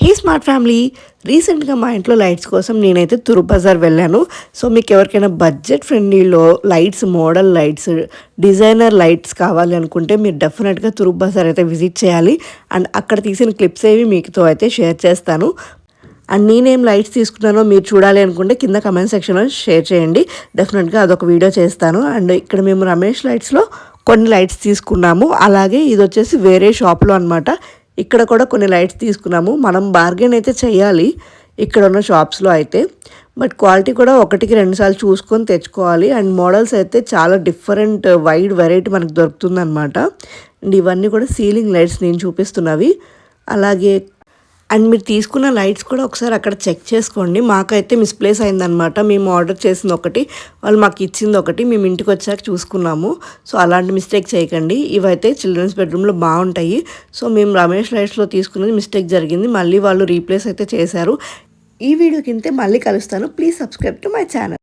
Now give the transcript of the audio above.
హే smart family, రీసెంట్గా మా ఇంట్లో లైట్స్ కోసం నేనైతే తురు బజార్ వెళ్ళాను. సో మీకు ఎవరికైనా బడ్జెట్ ఫ్రెండ్లీలో lights, model lights, designer lights కావాలి అనుకుంటే మీరు డెఫినెట్గా తురు బజార్ అయితే విజిట్ చేయాలి. అండ్ అక్కడ తీసిన క్లిప్స్ ఏవి మీతో అయితే షేర్ చేస్తాను. అండ్ నేనేం లైట్స్ తీసుకున్నానో మీరు చూడాలి అనుకుంటే కింద కమెంట్ సెక్షన్లో షేర్ చేయండి. డెఫినెట్గా అదొక వీడియో చేస్తాను. అండ్ ఇక్కడ మేము రమేష్ లైట్స్లో కొన్ని లైట్స్ తీసుకున్నాము. అలాగే ఇది వచ్చేసి వేరే షాప్లో అనమాట. ఇక్కడ కూడా కొన్ని లైట్స్ తీసుకున్నాము. మనం బార్గెన్ అయితే చేయాలి ఇక్కడ ఉన్న షాప్స్లో అయితే, బట్ క్వాలిటీ కూడా ఒకటికి 2 సార్లు చూసుకొని తెచ్చుకోవాలి. అండ్ మోడల్స్ అయితే చాలా డిఫరెంట్ వైడ్ వెరైటీ మనకు దొరుకుతుందన్నమాట. అండ్ ఇవన్నీ కూడా సీలింగ్ లైట్స్ నేను చూపిస్తున్నవి. అలాగే అండ్ మీరు తీసుకున్న లైట్స్ కూడా ఒకసారి అక్కడ చెక్ చేసుకోండి. మాకైతే మిస్ప్లేస్ అయిందనమాట. మేము ఆర్డర్ చేసింది ఒకటి, వాళ్ళు మాకు ఇచ్చింది ఒకటి, మేము ఇంటికి వచ్చాక చూసుకున్నాము. సో అలాంటి మిస్టేక్ చేయకండి. ఇవైతే చిల్డ్రన్స్ బెడ్రూమ్లో బాగుంటాయి. సో మేము రమేష్ లైట్స్లో తీసుకున్నది మిస్టేక్ జరిగింది. మళ్ళీ వాళ్ళు రీప్లేస్ అయితే చేశారు. ఈ వీడియో కింద మళ్ళీ కలుస్తాను. Please subscribe to my channel.